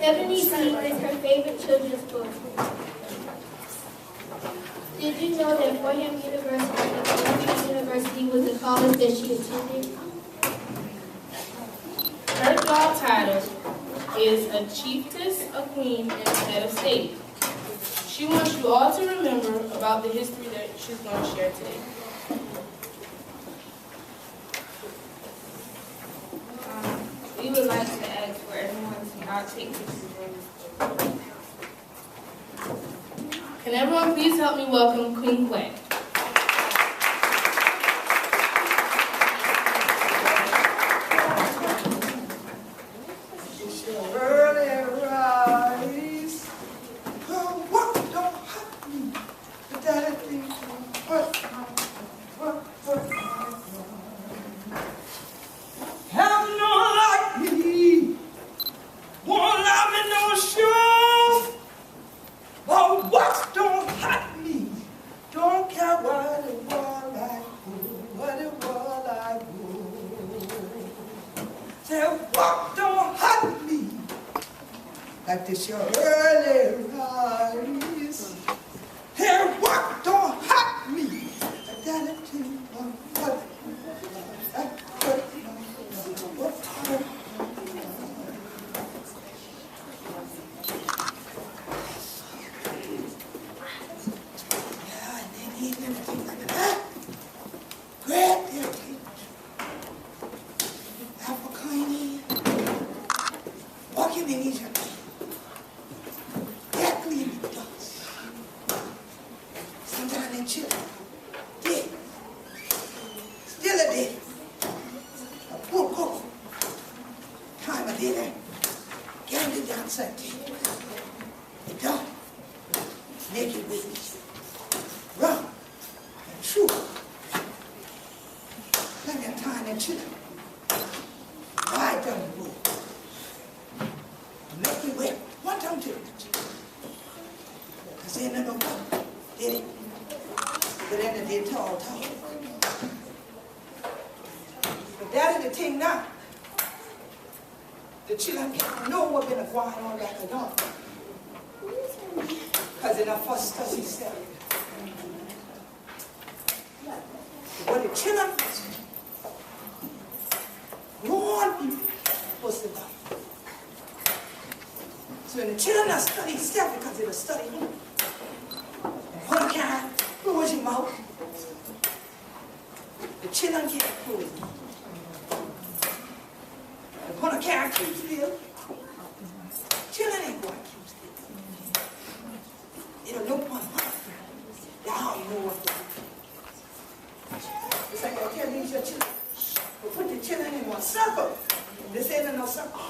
70 Seeds is her favorite children's book. Did you know that Fordham University was the college that she attended? Her job title is a chiefess, a queen, and a head of state. She wants you all to remember about the history that she's going to share today. We would like to ask for everyone to not take pictures during this book. Can everyone please help me welcome Queen Quet? Like this your early rise. Here, what don't hurt me? Walking in Egypt. Still a day. A poor cook. Time of dinner. Candy down Sunday. The dog. Naked witness. Rum. And sugar. Plenty of time and children. I don't move. Make me wet. What don't you? Because they ain't no one. Did it? But then they tall. But that is the thing now. The children can't know what been going on like a dog. Because in our first study said, what the children grown was the dog. So when the children are studying stuff because they were studying, what a kind. Close your mouth. The children can't close it. Upon a character still. Children ain't going to keep still. They don't know upon what. Y'all know what to do. It's like I tell these your children. But put the children in one circle. This ain't no circle.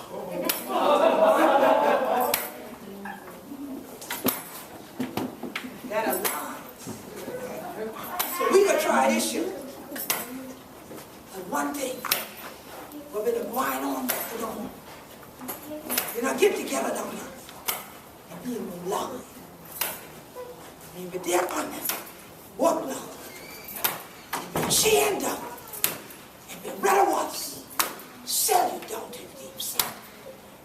That a lie. So we could try this year. And one thing, we'll be the wine on after the home. You know, get together down here and be in love. And be there on them. Walk love. And be chained up. And be red ones. Sell you down to the deep sea.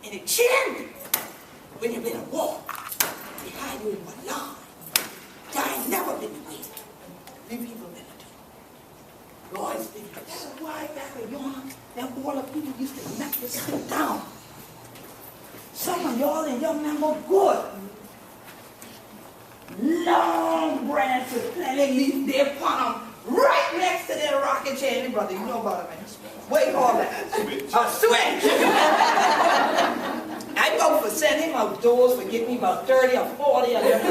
And it chained when you've been a war. Behind you in one line. I ain't never been the way. Leave people better do. Lord's been the That's why back in Yonah, them all the people used to knock this thing down. Some of y'all and young men were good. Long branches, plenty leaves there upon them, right next to their rocket chair. Brother, you know about it, man. What you call that? Switch. I vote for sending him outdoors for getting me about 30 or 40 of them.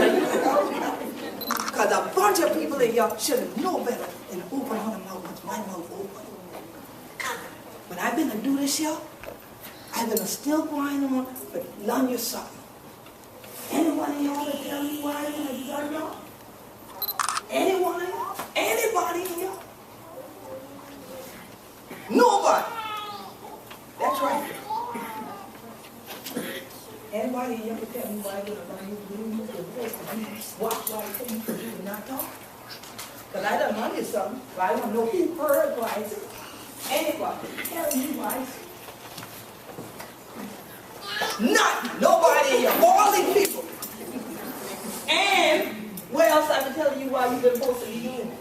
Because a bunch of people in y'all should know better than open her mouth with my mouth open. When I've been to do this here, I've been to still grind on, but learn you something. Anyone in y'all to tell me what I'm going to do y'all? Anyone in y'all? Anybody in y'all? Nobody. That's right. Anybody in y'all can tell me why I'm going to do this? Watch why I tell you to do not talk. Because I done learned something, but I don't know who heard why I said. Anybody tell me why I said. Nothing. Nobody why you've been supposed to be doing it.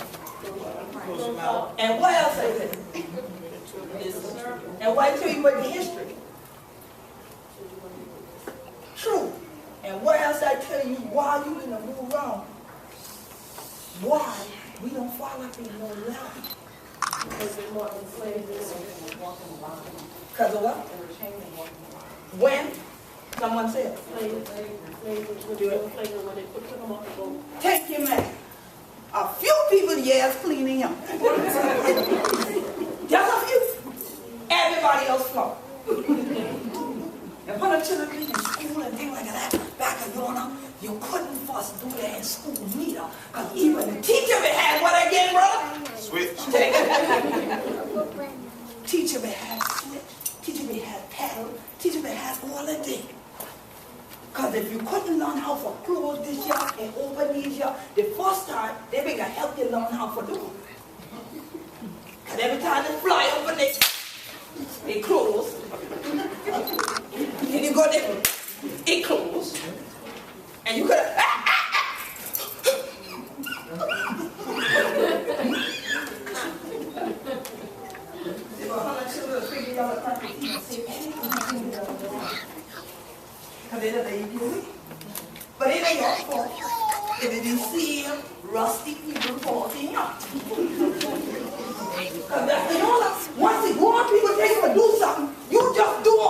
And what else I said? And what I tell you about the history? True. And what else I tell you why you gonna move around? Why we don't follow up in no law? Because they're more enslaved than Because of what? When? Someone said. Thank you, man. A few people, yes, cleaning up. Just a few. Everybody else flow. And when the children be in school and things like that, back in growing up, you couldn't first do that in school neither. Because even the teacher may have what again, brother? Switch. Teacher may have switch. Teacher may have paddle. Teacher may have all of that. Because if you couldn't learn how to close this year and open these year, the first time, they may help you learn how to do it. Because every time they fly open, they close. And you go there, it close. And you could but it ain't your fault if it is still rusty people faulting you. Because that's the order. Once the grown people tell you to do something, you just do it.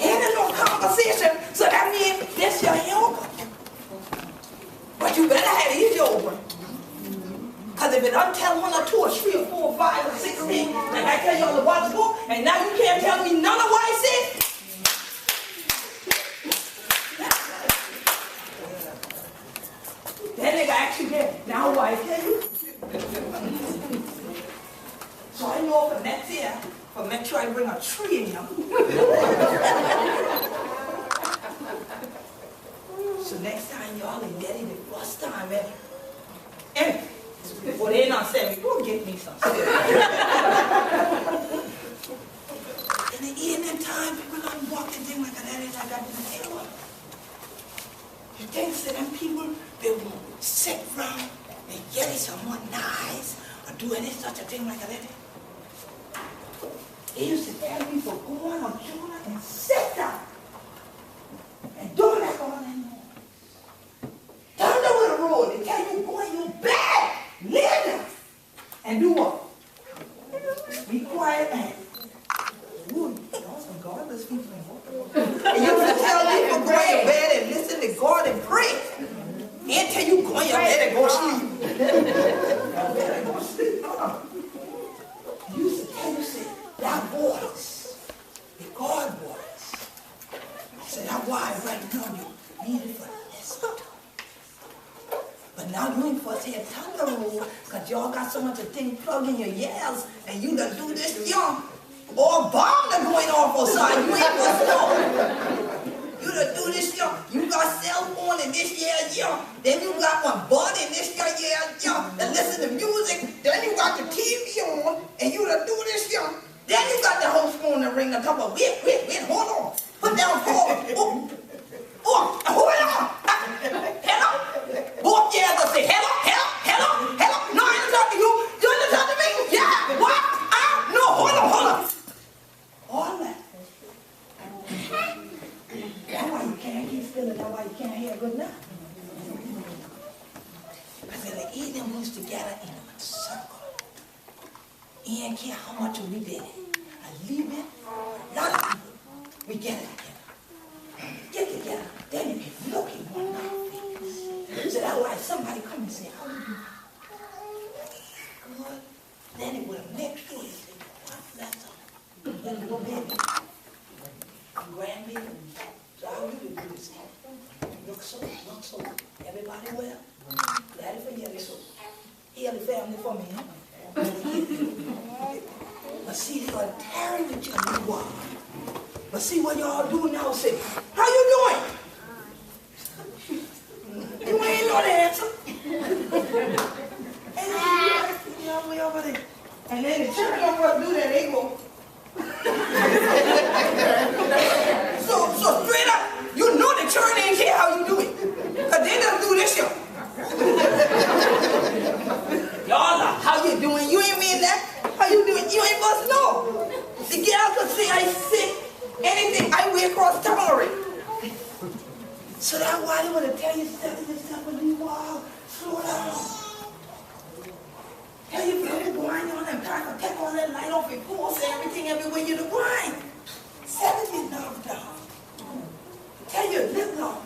Ain't no conversation, so that means this year ain't over. But you better have it easy open. Because if it don't tell 1 or 2 or 3 or 4 or 5 or 6 things, like I tell you all the while ago, and now you can't tell me none of what I said. That nigga actually did. Now what I tell you? So I know for next year, for make sure I bring a tree in here. So next time y'all ain't getting it the first time, man. And well, they not saying, go get me some. In the evening time, people gonna walk and things like that, and I got to say, what? You think that them people, they will sit around and get it someone nice or do any such a thing like that? They used to tell me for going on Jonah and sit down and don't let all that noise. Turn over the road. They tell you, boy, you bad. Live down. And do what? Be quiet and ooh, y'all some godless people. And you used to tell people go in your bed and listen to God and pray. Until you go in your bed and go sleep. Go sleep. You used to tell you, say, that voice, the God voice. So that's why right now you need it for this. But now you ain't supposed to have thunder roll because y'all got so much of thing plug in your ears and you done do this young. Or a bomb done going off outside. You ain't supposed to know. You done do this young. You got cell phone in this year young. Then you got one bud in this year young. And listen to music. Then you got the TV on and you done do this young. Then you got the whole phone to ring a couple. Wait, hold on. Put down phone. Oh, hold on. Hello? Both years I say, hello. No, I ain't talking to you. You ain't talking to me? Yeah. What? No, hold on. All that. That's why you can't keep feeling. That's why you can't hear good enough. Because in the evening we used to gather in a circle. You didn't care how much we did it. A little bit, a lot of people, we get it together. Get together. Then you can look in one another's face. So that's why somebody come and say, how you doing? Good. Then it will next door and say, what? That's all. Then you go baby. Grandbaby. So how you do this? Look so. Everybody well? Glad for you. So heal the family for me, huh? But see, they are tearing each other apart. But see what y'all do now, say, how you doing? You ain't know the answer. And then way over there. And then the church don't want to do that, they go. So straight up, you know the church ain't care how you do it. Because they don't do this here. So that's why they want to tell you stuff a little while. Slow down. Tell you put the wine on and try to take all that light off your pulse and everything everywhere you the wine. 70 knocked down. Tell you live long.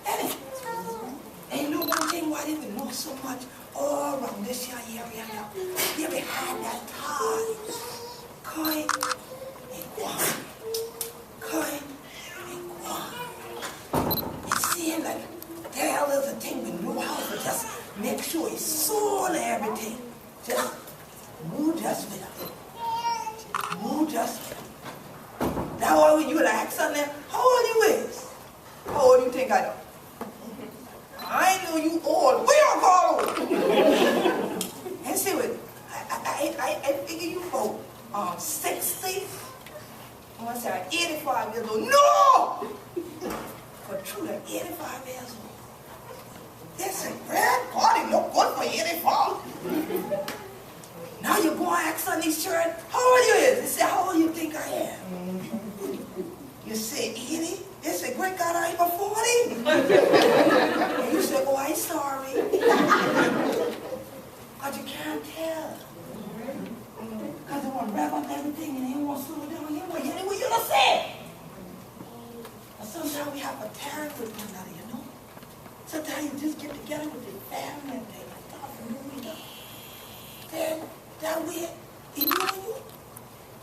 And you know one thing why they know so much all around this area now. They behind that tie. Coin and guan. Coin and guan. It seems like there is a thing we know how to just make sure it's sold everything. Just move just with her. Move just with her. That's why when you would ask something, how old you is? How old do you think I know? I know you old. We don't call old. And see what? I figure you for 60. I want to say 85 years old. No! But truly 85 years old. This is grand party, no good for 85. Now you're going to ask on these children, how old you is? They say, how old you think I am? You say 80? They say, great God, I ain't but 40. And you say, oh, I'm sorry. Because you can't tell. Because they want to wrap up everything and they want to slow down anyway. Anyway, you're going to say. But sometimes we have a terror with one another, you know. Sometimes you just get together with your family and they start moving up. Then that way, you know,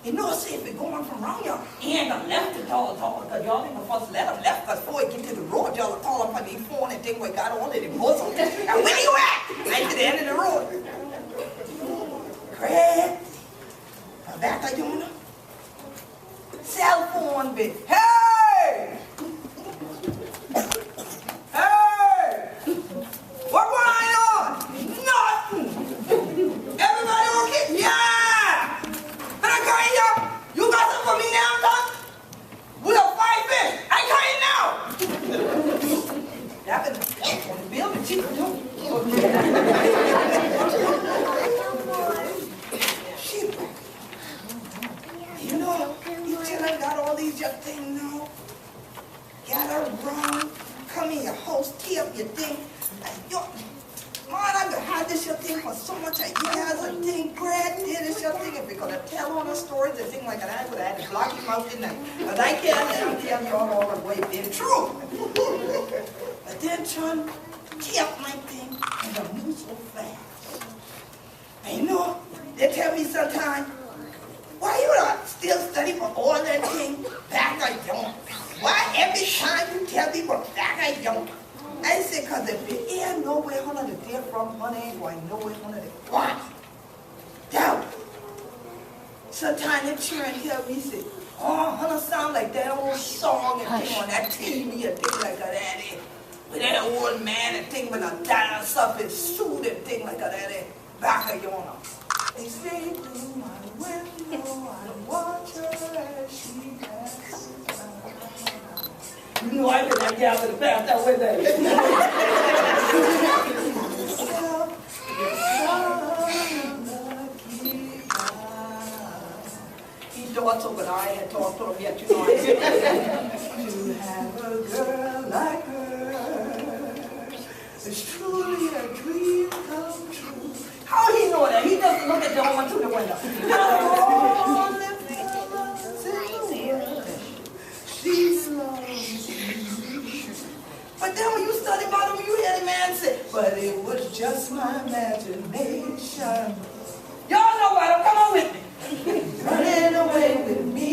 you know, see if it's going from wrong, y'all. He ain't gonna left it all, because y'all ain't gonna first let him left, because before he get to the road, y'all call up on the phone and think we got all of the bosom. And where you at? Right to the end of the road. Craig, back to you, cell phone bit. Hey! Hey! What going on? Nothing! Everybody okay? Yeah! And I carry you. You got something for me now, son? We got 5 fish. I carry now. That been on the building, cheap too. Sheep. You know, you children got all these young things now. Gather around, come in your house, tee up your thing. Man, I've had this your thing for so much years. I think Brad did this your thing. If we're going to tell all the stories and things like that, I would have had to block him out tonight. But I can't tell you all the way been true. But then, son, tee up my thing and I move so fast. And you know, they tell me sometimes, why you not still study for all that thing? Back I don't. Why every time you tell people back I don't? I say, because if you ain't no way one of the dear from money ain't going no way one of the what? Doubt. Sometimes the children hear me say, oh, Hunter sound like that old song and thing on that TV and thing like that. With that old man and thing with a dance up his suit and thing like that. Back of your They say through my window, I watch her as she passes by. You know I get that gal with the bath that way there. He thought so, but I had talked to him yet, you know. To have a girl like her is truly a dream come true. How he know that? He doesn't look at the woman through the window. Oh, she loves you. But then when you study about him, you hear the man say, but it was just my imagination. Y'all know about him. Come on with me. Running away with me.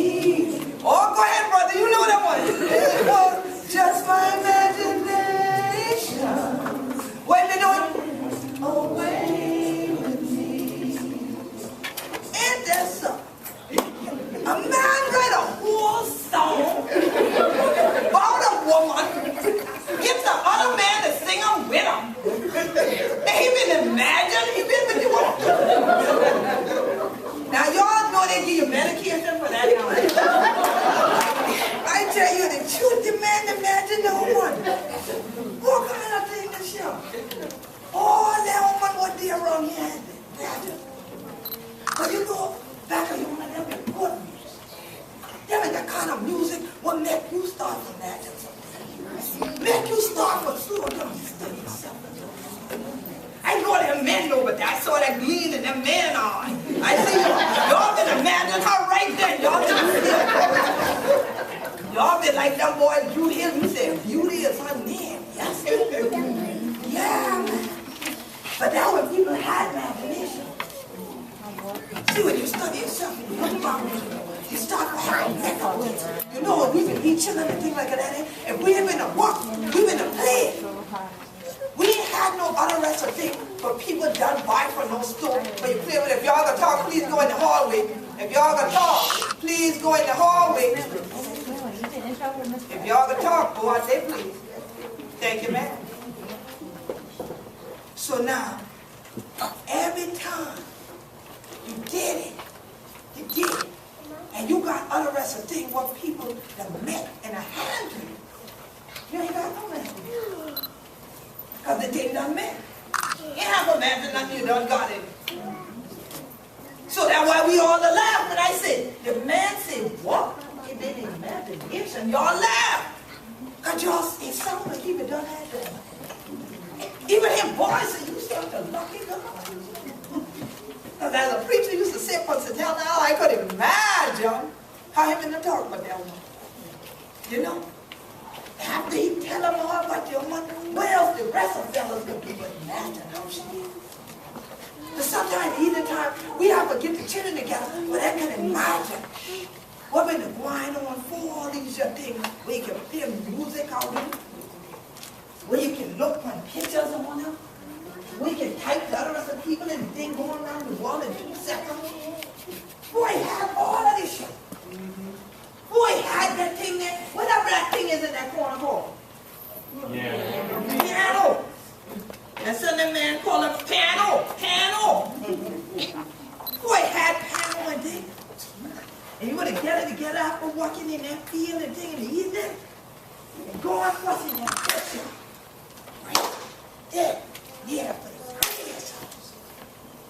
Oh, go ahead, brother. You know that one. It was just my imagination. What they doing? Away with me. Ain't that something? A man write a whole song about a woman, gets the other man to sing him with him. And he been imagining, he been with the woman. Now y'all know they give you medication for that now. I tell you the truth, the man imagine the woman. What kind of thing is she? Oh, that woman was there around here. But you know, back of you want to have good music. That is the kind of music will make you start to imagine something. make you start for slow down and study yourself. I know them men over there. I saw that gleam in them men on. I see y'all can imagine her right there. Y'all been like that boy Drew Hill. He said, beauty is her name. Yes, yeah, man. But that was people had imagination. See, when you study yourself, you start to have a mental. You know, we can be chilling and things like that. If we have been a walk, we've been a play. We ain't had no other rest of thing for people done buy from no store. But you play with it. If y'all gonna talk, please go in the hallway. If y'all gonna talk, please go in the hallway. If y'all gonna talk, go out there, please. Thank you, man. So now, every time you did it, and you got other rest of things what people that met and a hand to you. You ain't got no man. Because the thing done met. You have a man for nothing, you done got it. So that's why we all laugh when I say, the man said, what? He didn't imagination. Y'all laugh. Because y'all, it sounds like he done had that. Even him boys said, you sound a lucky God. Because as a preacher used to sit and tell now, I could imagine how him in the talk about that one. You know? After he tell them all about your mother, what else the rest of fellas gonna do but imagine how she is? But sometimes either time we have to get the children together, but I can imagine what been going on for all these things where you can hear music out there, where you can look on pictures and whatnot. We can type the other rest of people and thing going around the wall in 2 seconds. Boy, have all of this shit. Boy, had that thing there. Whatever that thing is in that corner called. Piano. That's what that man called it piano. Boy, had piano and thing. And you would have get it together after walking in that field and thing in the evening. And go on fussing that picture. Right there. Yeah, for the prayers house.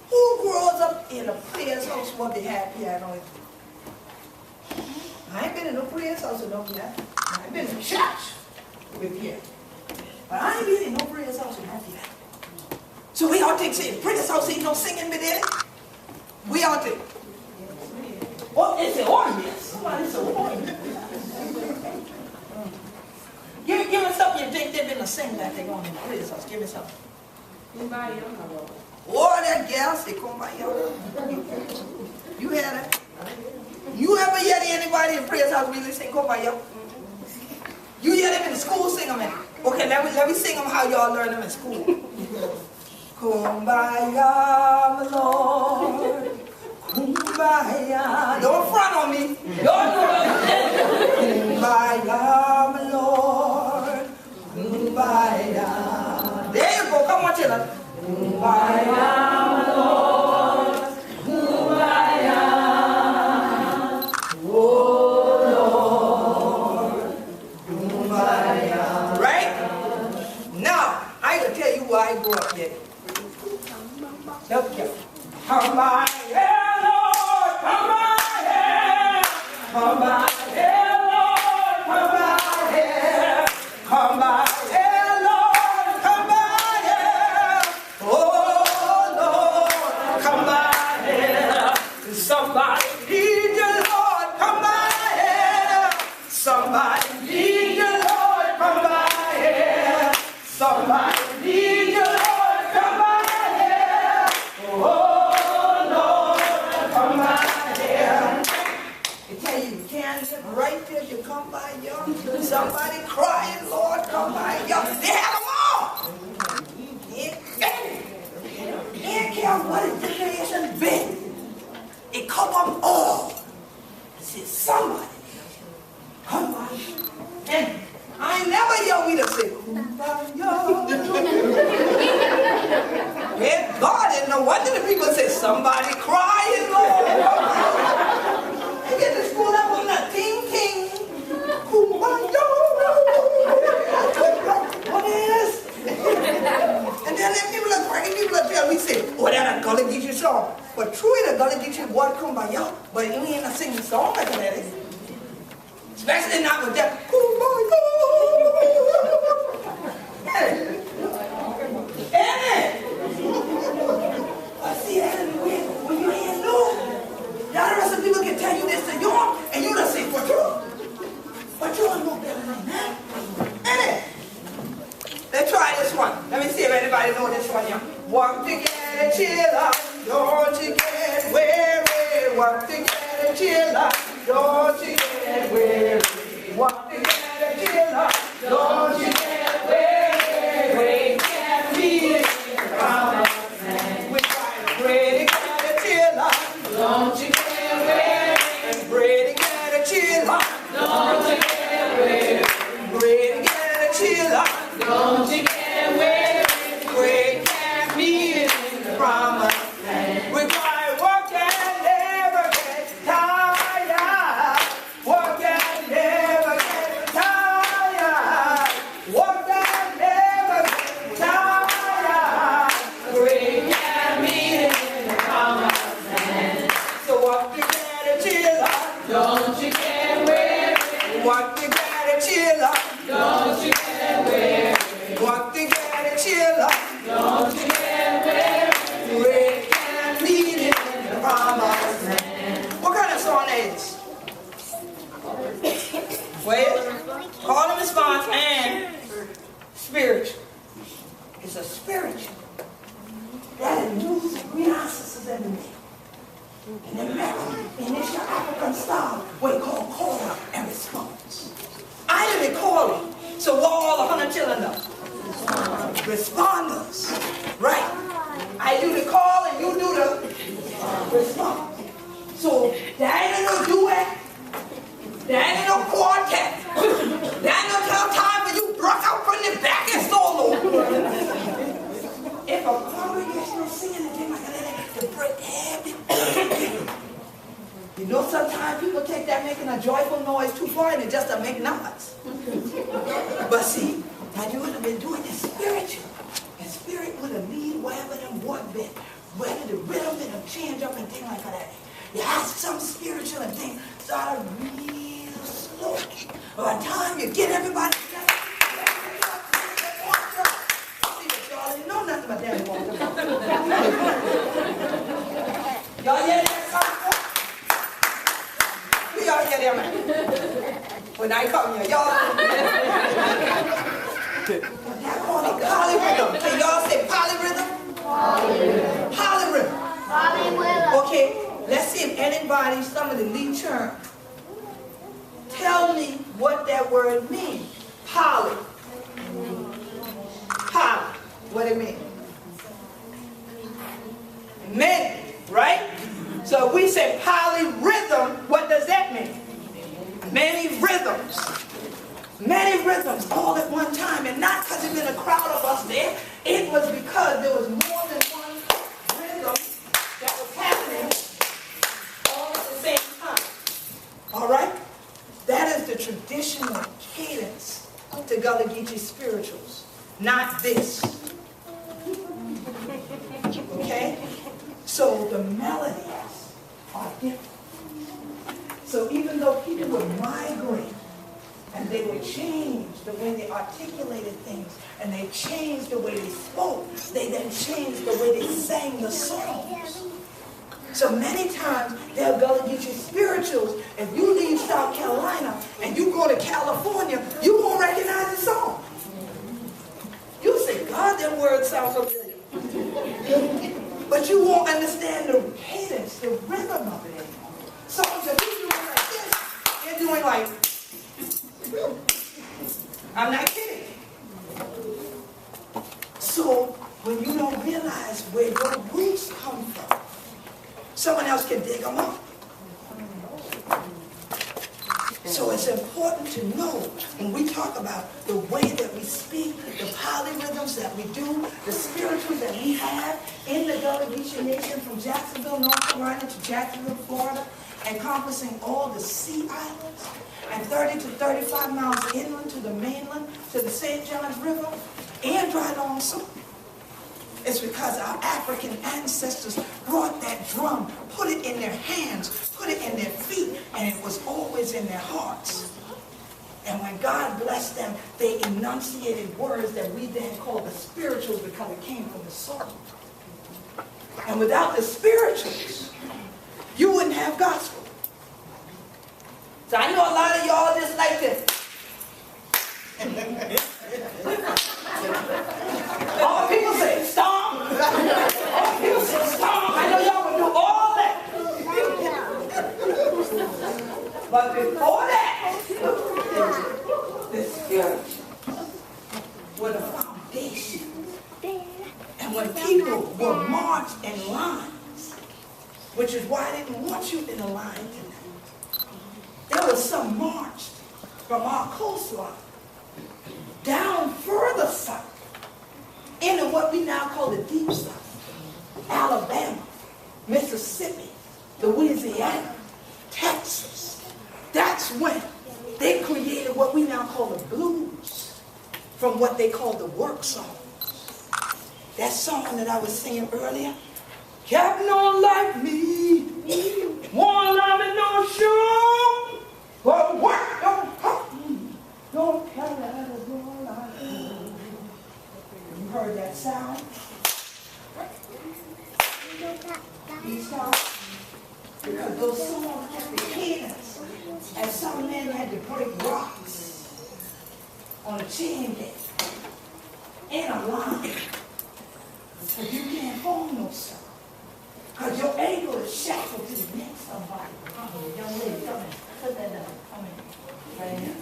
Who grows up in a prayers house where they have piano? I ain't been in no prayers house with no piano. I ain't been in church with piano. But I ain't been in no prayers house with no piano. So we all think, say, prayers house ain't no singing with it. We all think. Oh, it's an audience. Somebody said, audience. Give me something you think they've been to sing that they're going in the prayers house. Give me something. Oh, that gal say, Kumbaya. You hear that? You ever hear anybody in prayers house really sing Kumbaya? You hear them in the school sing them in? Okay, let me sing them how y'all learn them in school. Kumbaya, my Lord. Kumbaya. Don't front on me. Y'all know what I'm saying. Kumbaya, my Lord. Kumbaya. There you go. Come on, children. Kumbaya, my Lord. Kumbaya. Oh, Lord. Kumbaya. Right? Now, I can tell you where I grew up there. Okay. Come by here, Lord. Come by here. Come by here, Lord. Come by here. Come by here. Somebody need you, Lord, come by here. Somebody need you, Lord, come by here. Somebody need you, Lord, come by here. Oh, Lord, come by here. I tell you, you can't live right there if you come by here. Somebody crying, Lord, come by here. They had them all. They care what the generation been. It come up all. It says somebody come by. And I ain't never hear we to say, yeah, God, and no wonder the people say, somebody crying, Lord. I get to school up on that ting ting. Kumbaya. What is? And then people are crying, people are telling me, say, oh, that Gullah Geechee song. But truly the Gullah Geechee word come by y'all, but you ain't a singing song like that. Especially not with that. nothing more better than that. Ain't it? Let's try this one. Let me see if anybody know this one here. Walk together, chill out. Don't you get weary. Walk together, chill out. Don't you get weary. Walk together, chill out. Don't you get weary. We can meet in the promised land. We try to pray together, chill out. Don't you get weary. And pray together, chill out. Don't you get weary. Pray together, chill out. Don't you get weary. We can meet in the promised land. We try to work and never get tired. Work and never get tired. Work and never get tired. We can meet in the promised land. So walk together, chill out. Don't you get weary. Walk together, chill out. Don't you get weary. Walk together, chill out. Don't you get weary. We can meet in the promised land. What kind of song is? Well, call and response and spiritual. It's a spiritual. That includes nuances in the name. And then initial African style, what we call call and response. I didn't call it. So what all the 100 children know? Responders. Right. I do the call and you do the response. So that ain't no duet. That ain't no quartet. That ain't no time when you broke out from the back and solo. If a congregation is singing a thing like that, to break everything. You know, sometimes people take that making a joyful noise too far and it just doesn't make noise. But see, now you would have been doing it spiritual. And spirit would have lead wherever them work been. Whether the rhythm would have changed up and things like that. You have some spiritual and things start real slow. By the time you get everybody together, see, but y'all didn't know nothing about that. Y'all hear that song? We all hear that, man. When I come here, y'all. That called it polyrhythm. Can y'all say polyrhythm? Polyrhythm. Polyrhythm. Polyrhythm. Okay, let's see if anybody, some of the lead term, tell me what that word means. Poly. Poly. What it means? Many, right? So if we say polyrhythm, what does that mean? Many rhythms. Many rhythms all at one time. And not because there's been a crowd of us there. It was because there was more than one rhythm that was happening all at the same time. All right? That is the traditional cadence to Gullah Geechee spirituals. Not this. Okay? So the melodies are different. So even though people would migrate and they would change the way they articulated things and they changed the way they spoke, they then changed the way they sang the songs. So many times they'll Gullah Geechee spirituals. If you leave South Carolina and you go to California, you won't recognize the song. You'll say, God, that word sounds familiar. But you won't understand the cadence, the rhythm of it anymore. Songs that we doing like this, they're doing like, I'm not kidding. So when you don't realize where your roots come from, someone else can dig them up. So it's important to know when we talk about the way that we speak, the polyrhythms that we do, the spirituals that we have in the Gullah Geechee Nation from Jacksonville, North Carolina to Jacksonville, Florida, encompassing all the sea islands and 30 to 35 miles inland to the mainland, to the St. Johns River, and Dry Long Song. It's because our African ancestors brought that drum, put it in their hands, put it in their feet, and it was always in their hearts. And when God blessed them, they enunciated words that we then call the spirituals because it came from the soul. And without the spirituals, you wouldn't have gospel. So I know a lot of y'all just like to which is why I didn't want you in a line tonight. There was some marched from our coastline down further south into what we now call the deep south. Alabama, Mississippi, Louisiana, Texas. That's when they created what we now call the blues from what they call the work songs. That song that I was singing earlier, Captain don't like me, won't love me no show, but work don't hurt me, don't carry out a door like me. You heard that sound? These songs, because those songs had the cadence, and some men had to break rocks on a chain gang in a line. So you can't hold no song. Because your ankle is shackled to the neck somebody. Come on, young lady, come in. Put that down. Come in. Right here.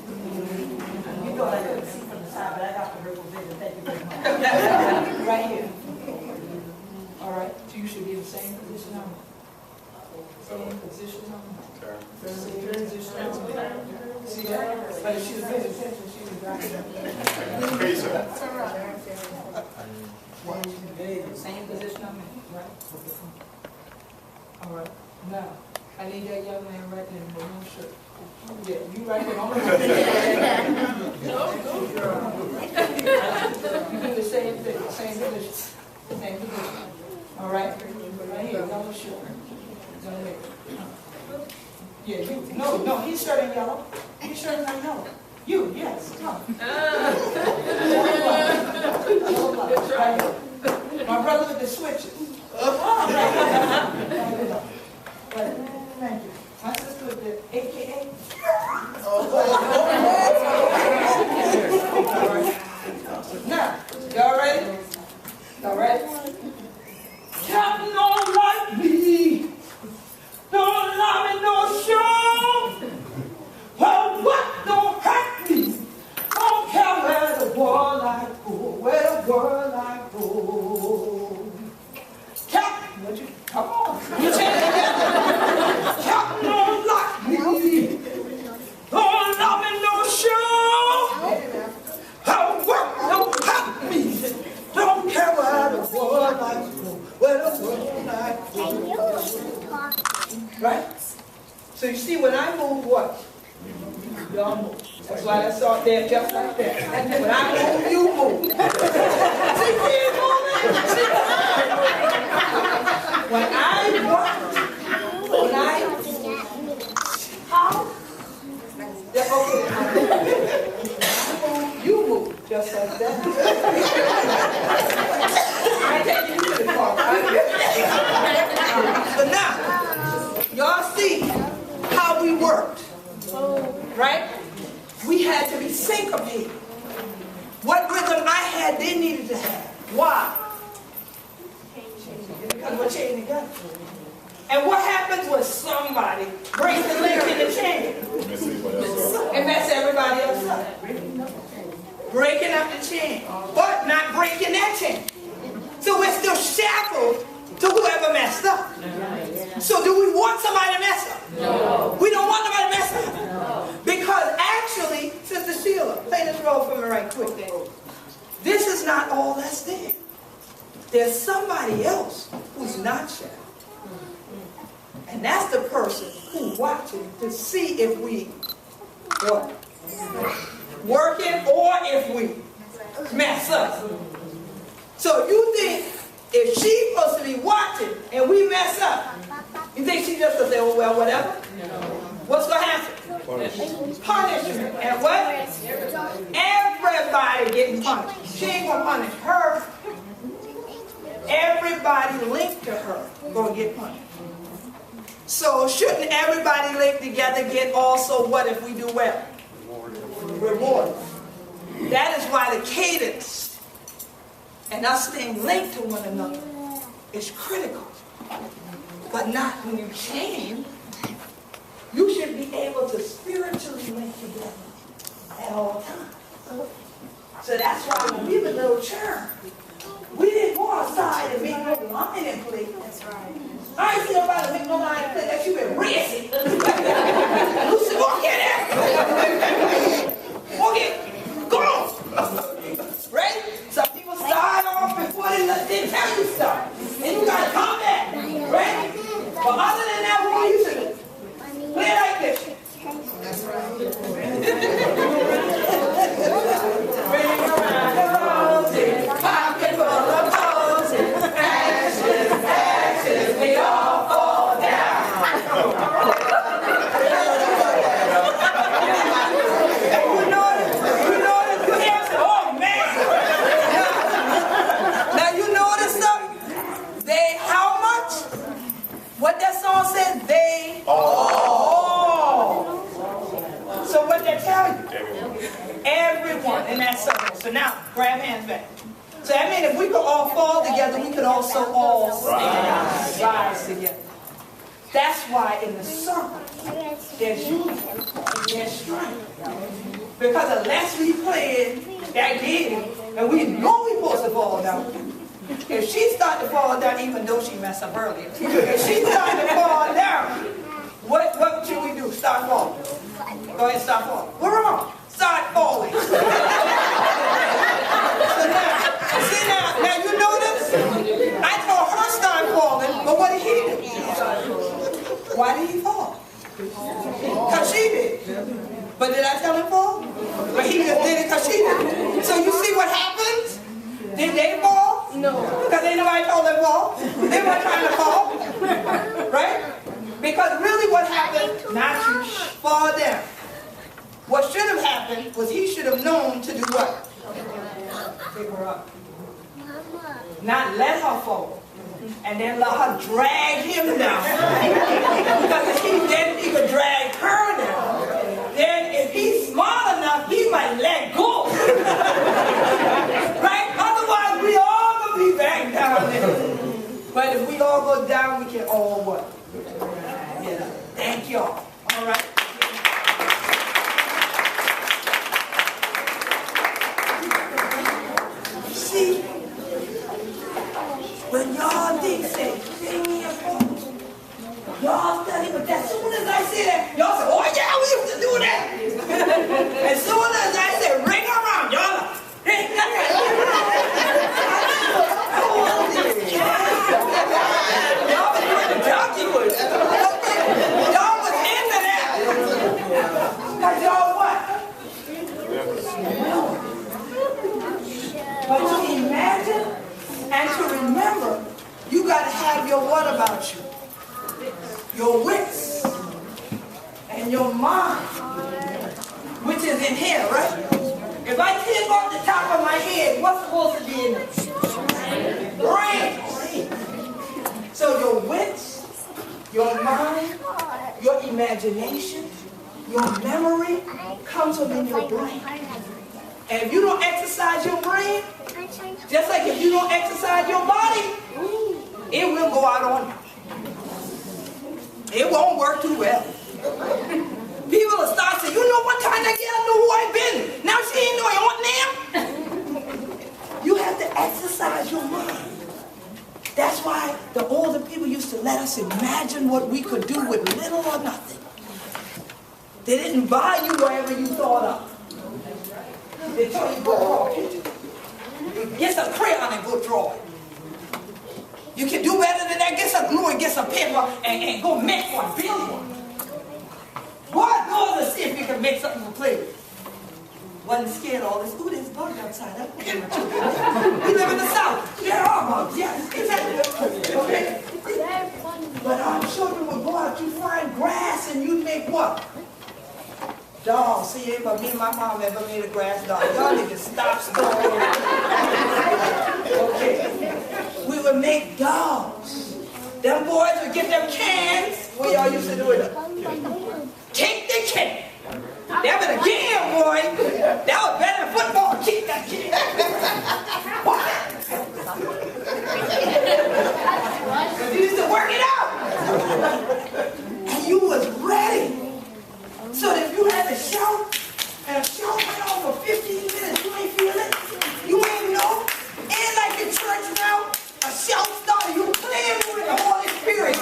You thought I couldn't see from the side, but I got the peripheral vision. Thank you very much. Right here. All right. So you should be in the same position I'm in. Same position I'm in. Same position I'm in. See that? But if she was paying attention, she was driving. Same position I'm in, right? All right. Now, I need that young man right there in the blue shirt. Yeah, you right there. I'm gonna You do the same thing, same position. Same position. All right? Right here, yellow shirt. Young lady. Yeah, you. No, his shirt ain't yellow. His shirt ain't yellow. You, yes, come. Right here. My brother with the switches. Thank you. My sister with the AKA. Now, y'all ready? Y'all ready? Captain don't like me. Don't love me no show. Well, what don't hurt me? Don't care where the world I go. Where the world I go. Captain, what you? Come on. You take it together. Captain don't like me. Don't love me no show. How work don't hurt me. Don't care where the world I go. Where the world I go. Right? So you see, when I move, what? Y'all move. That's why I start there just like that. When I move, you move. See, keep moving. When how? Yeah, okay. You move just like that. I take you to the car. But now, y'all see how we worked, right? We had to be syncopated. What rhythm I had, they needed to have. Why? Because we're chained together. And what happens when somebody breaks the link in the chain? And mess everybody else up. Breaking up the chain, but not breaking that chain. So we're still shackled to whoever messed up. So do we want somebody to mess up? No. We don't want nobody to mess up. No. Because actually, Sister Sheila, play this role for me right quick there. This is not all that's there. There's somebody else who's not shackled. And that's the person who's watching to see if we what? Working or if we mess up. So you think if she's supposed to be watching and we mess up, you think she's just going to say, oh, well, whatever? What's going to happen? Punishment. And what? Everybody getting punished. She ain't going to punish her. Everybody linked to her going to get punished. So shouldn't everybody linked together get also what if we do well? Reward. That is why the cadence and us staying linked to one another is critical. But not when you change. You should be able to spiritually link together at all times. So that's why when we were little church, we didn't go outside and make no line and play. That's right. I ain't seen nobody make no line play that you been racing. Lucy, walk in there. Walk in. Go on. Ready? Some people start off before they tell you stuff. And you gotta come back. Ready? But other than that, we're gonna use it. Play it like this. That's right. Ring around the rosy, pocket full of posies. Ashes, ashes, we all fall down. You know this good answer. Oh man. Now you know this stuff? They, how much? What that song said? They all. So what they tell you? Everyone in that circle. So now, grab hands back. So that means if we could all fall together, we could also all stand, rise together. That's why in the circle, there's unity, there's strength. Because unless we played that game, and we know we're supposed to fall down, if she started to fall down, even though she messed up earlier, if she started to fall down, what should we do? Start falling. Go ahead, start falling. We're wrong. Start falling. So now you notice? I told her start falling, but what did he do? Why did he fall? Because she did. But did I tell him fall? But he just did it because she did. So you see what happens? Did they fall? No. Because ain't nobody told them fall. They weren't trying to fall. Right? Because really what happened, not to fall down. What should have happened was he should have known to do what? Pick her up. Not let her fall. And then let her drag him down. Because if he could drag her down, then if he's smart enough, he might let go. Right? Otherwise, we all going to be back down there. But if we all go down, we can all what? Yeah. Thank y'all. All right. See, when y'all did say, sing me a poem, y'all study, but as soon as I say that, y'all say, oh yeah, we used to do that. As soon as I say, ring around, y'all like, hey, y'all was doing the jockey with it. Y'all was into that. Because y'all what? But to imagine and to remember, you got to have your what about you? Your wits and your mind, which is in here, right? If I tip off the top of my head, what's supposed to be in it? Brain. So your wits, your mind, your imagination, your memory comes within your brain. And if you don't exercise your brain, just like if you don't exercise your body, it will go out on you. It won't work too well. People will start saying, you know what time that girl know who I've been. Now she ain't know your name. You have to exercise your mind. That's why the older people used to let us imagine what we could do with little or nothing. They didn't buy you wherever you thought of. They told you, go draw a picture. Get some crayon and go draw it. You can do better than that. Get some glue and get some paper and go make one, build one. Boy, go to see if you can make something to play with. Wasn't scared of all this. Ooh, there's bugs outside. We live in the South. There are bugs. Yes, exactly. Okay. But our children would go out, you find grass and you'd make what? Dolls. See, but me and my mom ever made a grass doll. Y'all need to stop stalling. Okay. We would make dolls. Them boys would get them cans. What y'all used to do with them? Kick the can. That was a game, boy. That was better than football. Kick that can. Because you used to work it out. And you was ready. So that if you had to shout, and a shout went on for 15 minutes, you ain't feel it. You ain't know. And like in church now, a shout started, you playing with the Holy Spirit.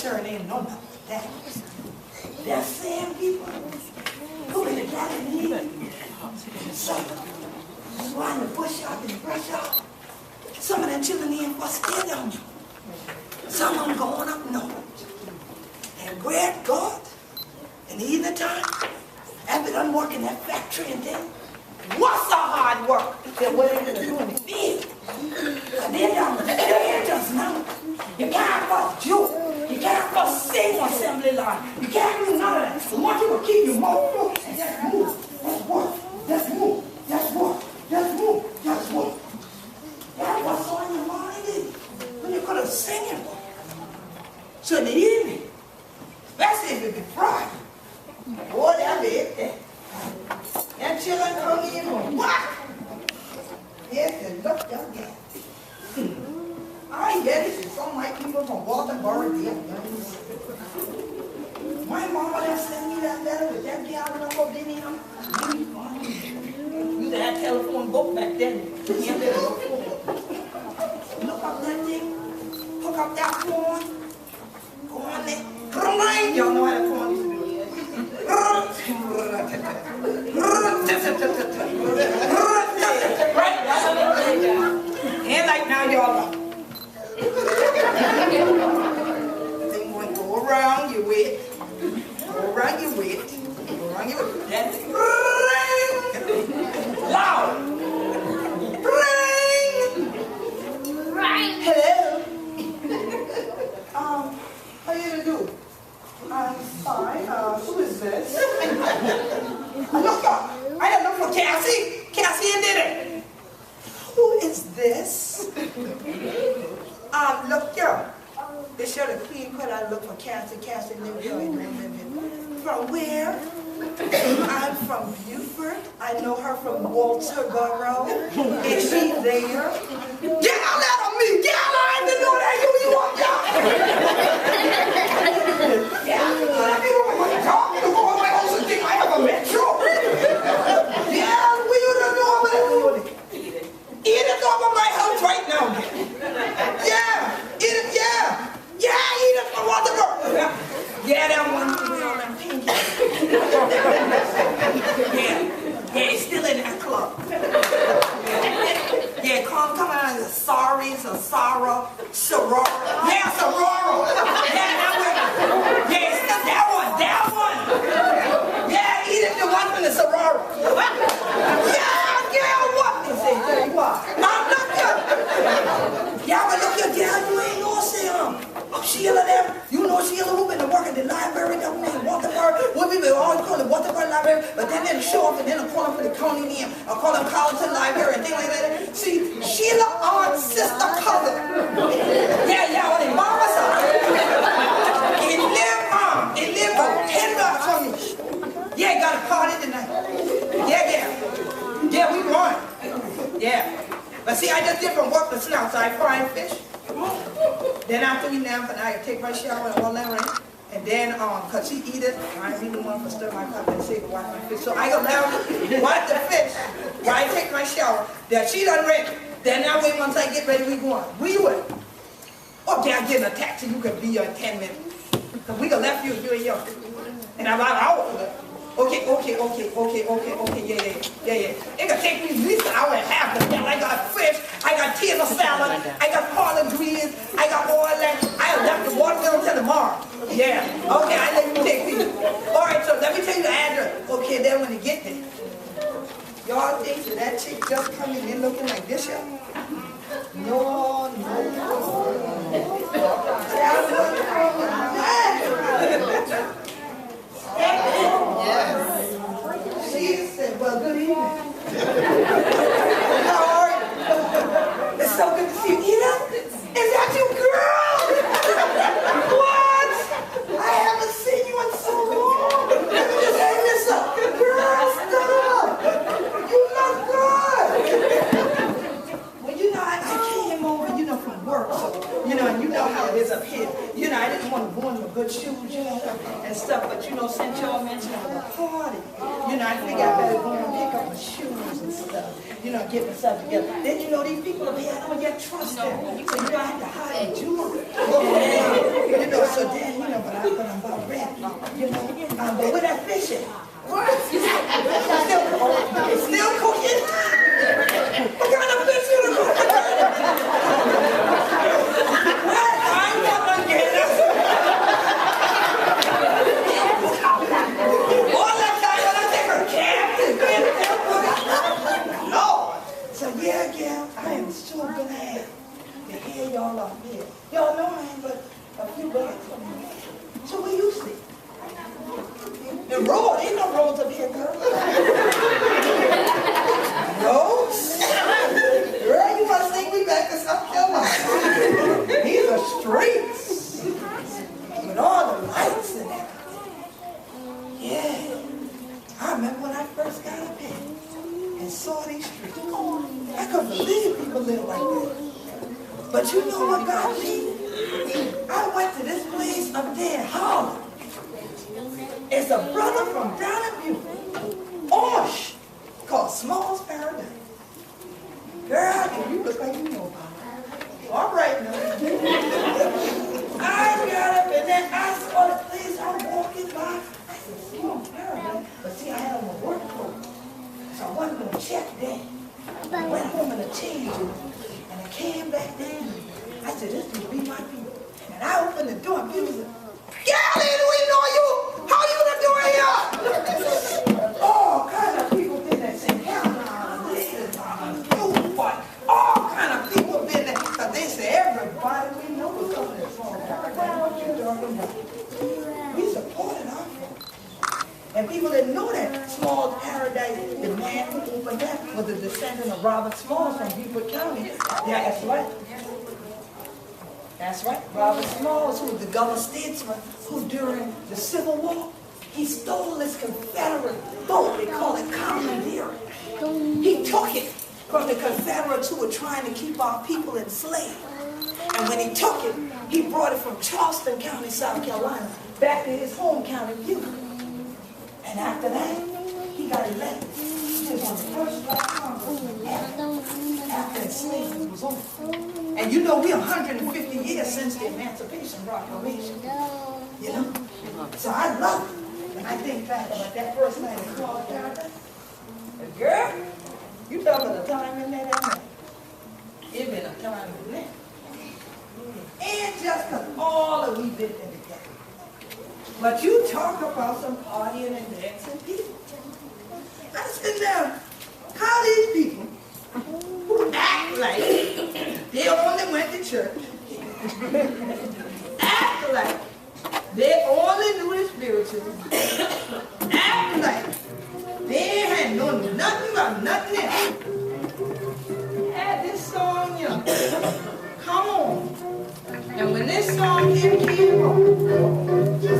sure ain't know nothing but that. They're same people who in the Galilee. So, while the bush out and brush out, some of them children in was still young. Some of them going up north. And great God, in the evening time, after done work in that factory and then, what's the hard work? They're willing to do in the field. And then they're just now. You can't but joke. You can't but sing on assembly line. You can't do none of that. I want you to keep your mouth and just move. Just work. Just move. Just work. Just move. Just work. That's what's on your mind when you could have singing. So in the evening, especially if it be Friday, boy, that be it there. And children come in and what? Yes, and look down there. I get it. Some of my people from Waterbury, my mama that sent me that letter with that gal number in it. You had a telephone book back then. Look up that thing, hook up that phone, go on there. Y'all know how that phone used to do. Right? And like now y'all know. The thing going to go around your way. Go around your way. Go around your way. That thing. Loud. Ring. Hello. How you gonna do? I'm fine. Who is this? Look up. I don't look for Cassie. Cassie and did it. Who is this? Look here. They show the Queen Quet. I look for Cassie. Cassie live here. From where? I'm from Beaufort. I know her from Walterboro. Is she there? Get out of me! Get out! I didn't know that you are y'all! Yeah, I don't want to talk to go on my own thing. I have a metro. Yeah, we don't know what I'm doing. Eat it over my house right now. Yeah, eat it, yeah. Yeah, eat it from Walterboro. Yeah, that one with all them pinky. Yeah, he's still in that club. Yeah, come on, the sorries, a sorrow, soror. Yeah, sororo. Yeah, that one. Yeah, it's still that one. Yeah, eat it, the one from the sororo. Yeah, what? They say, there you are. I'm not good. Yeah, but look here, girl, you ain't no say, Sheila there, you know Sheila who been to work at the library down there in Waterbury. What we always call the Waterbury Library, but then they'll show up and then they'll call them for the county name. I'll call them Carlton Library and things like that. See, Sheila aunt, sister, cousin. Yeah, what they mama said. It live on 10 blocks from you. Yeah, got a party tonight. Yeah, we won. Yeah. But see, I just did from work to now, so I fry fish. Then after we nap and I take my shower and all that, right? And then, cause she eat it, I really want to stir my cup and say to wash my fish. So I go down, wash the fish, while I take my shower. Then she done ready. Then that way, once I get ready, we go on. Where you at? Okay, I get in a taxi, you could be here in 10 minutes. Cause we could left you here. And I'm out. Okay, yeah. It could take me at least an hour and a half. But then I got fish, I got Caesar salad, I got collard greens, I got all that. I have left the watermelon until tomorrow. Yeah. Okay, I let you take these. All right, so let me tell you the address. Okay, then when you get there, y'all think that chick just coming in looking like this, y'all? No. Yes. She said, well, good evening. How are you? It's so good to see you. Ina, is that you, girl? What? I haven't seen you in so long. Hey, listen, girl, stop. You look good. Well, you know, I came over, from work, so, and you know how it is up here. I didn't want to go in the good shoes, and stuff, but, since y'all mentioned the party, I think I better go and pick up my shoes and stuff, get myself together. Then, these people up here, I don't yet trust them. So, I had to hide jewelry. So then, but I'm about ready. You know, but with that fish in. What? It's still cooking? What kind of fish you cooking? What? I ain't never getting this. All that time when I take her captive. Lord. So yeah, I am so glad to hear y'all up here. Y'all know I ain't but a few blocks from here. So where you sleep? The road, ain't no roads up here, girl. No? Girl, you want to take me back to South Carolina? These are streets. With all the lights and everything. Yeah. I remember when I first got up here and saw these streets. I couldn't believe people live like that. But you know what got me? I went to this place up there in Harlem. It's a brother from down in Butte, Osh, called Small's Paradise. Girl, you look like you know about it. All right now. I got up and then I saw the place I'm walking by. I said, Small's Paradise. But see, I had on my work coat, so I wasn't going to check that. I went home and I changed it. And I came back there. I said, this will be my people. And I opened the door and people said, Gally, do we know you? How you gonna do it here? All kind of people been there saying, hell no, all kind of people been there. Because they say everybody we know was coming to Small Paradise. What you talking about? We supported our folks. And people didn't know that Small Paradise, the man who opened that was a descendant of Robert Smalls from Beaufort County. Yeah, that's right. That's right. Robert Smalls, who was the Gullah statesman, who during the Civil War, he stole this Confederate boat. They call it commandeering. He took it from the Confederates who were trying to keep our people enslaved. And when he took it, he brought it from Charleston County, South Carolina, back to his home county, Butte. And after that, he got elected. He was one of the first black congressmen after enslavement was over. And you know, we're 150 years since the Emancipation Proclamation. You know? So I love it. When I think back about that first night in Small Paradise. And girl, you talk about a time in there that night. It been a time in there. And just because all of we been there together. But you talk about some partying and dancing people. I said, now, how these people who act like they only went to church, act like they only knew the spiritual, act like they had known nothing about nothing else. Had this song, you know, come on. And when this song came on, you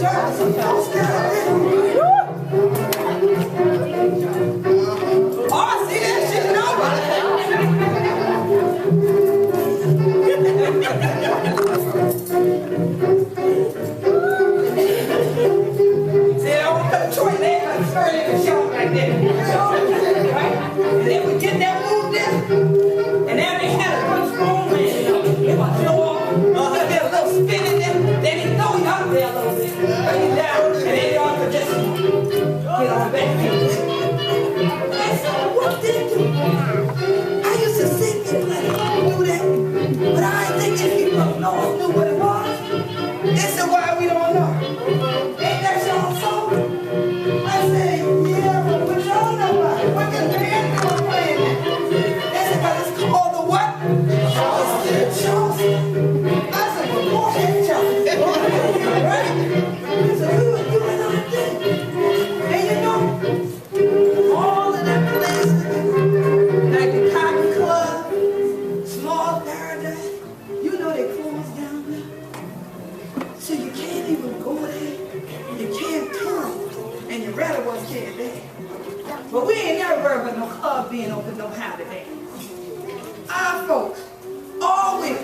talk to some folks down there. Oh, see that shit, nobody. See, I want to Detroit, they had a story they could shout like that. Right? And they would get that move there. And then they had a good strong man, you know. They would throw off, there'd be a little spin in there. Then he'd throw you out there a little bit. Bring you down. And then y'all could just get on back. What did it do? I used to see people that do that, but I ain't thinking people knew what it was. They said, why we don't know? Ain't that y'all song? I said, yeah, but what y'all know about it? What can band do playing that? They said, but it's called the what? Charleston. I said, well, go ahead, Charleston. Right? So we were doing our thing. And you know, all of them places, like the Cotton Club, Small Paradise, you know they closed down there. So you can't even go there. You can't come. And your relatives can't dance. But we ain't never heard about no club being open no how today. Our folks always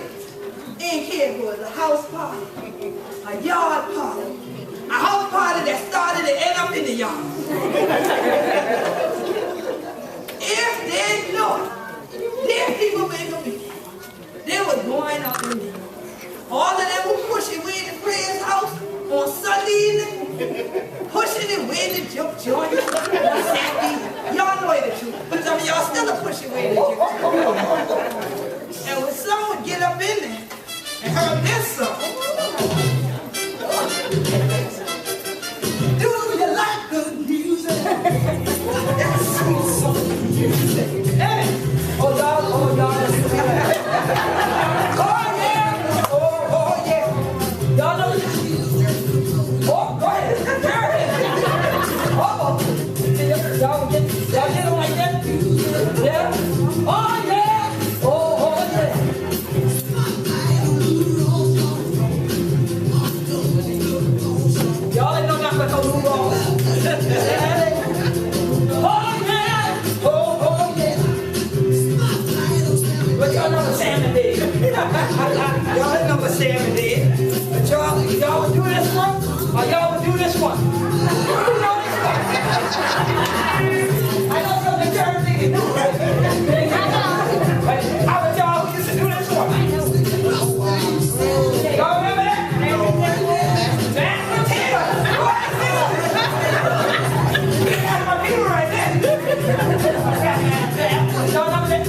in here was a house party, a yard party, a house party that started and ended up in the yard. If they know, their people made them be. They were going up in there. All of them were pushing. We in the prayers house. leaning, pushing it with the juke joint. Y'all know it too. But some of y'all still are pushing with the juke joint. And when someone would get up in there and heard this song, do you like good music? That's sweet soul music. Hey! Oh, y'all, that's oh, yeah! Oh, yeah! Y'all know this? Oh, go ahead. Y'all get it like that? Yeah? Oh, yeah! Oh, yeah! Y'all ain't know nothing but no move on. Oh, yeah! Oh, yeah! But y'all know what Salmon did. Y'all ain't know what Salmon did. But y'all would do this one, or y'all would do this one. Who know this one? I know something Karen did. How about y'all who used to do this one? Y'all remember that? That's my people. That's my people right there. Y'all remember that?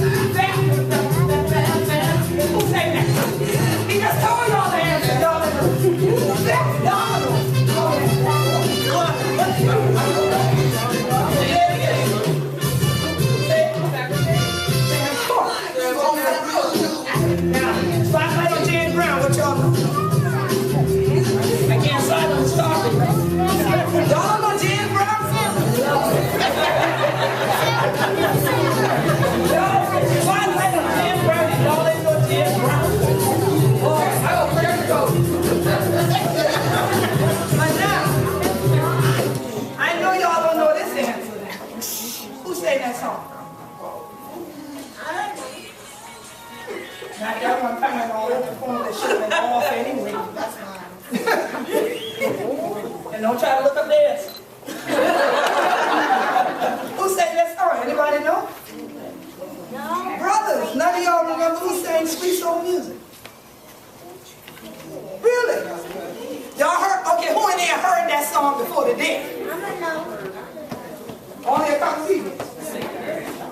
Who sang that? He just told y'all the answer. Y'all remember? Now, spotlight on James Brown, what y'all know? I can't silence talking. Y'all know James Brown? Y'all, spotlight on James Brown, y'all ain't know James Brown? Oh, I go first go. But now, I know y'all don't know this answer. Who sang that song? Now, y'all want to come in all over the phone that should have been off anyway. That's mine. And don't try to look up theirs. Who sang that song? Anybody know? No. Brothers, none of y'all remember who sang Sweet Soul Music? Really? Y'all heard? Okay, who in there heard that song before the day? I don't know. Only a couple people.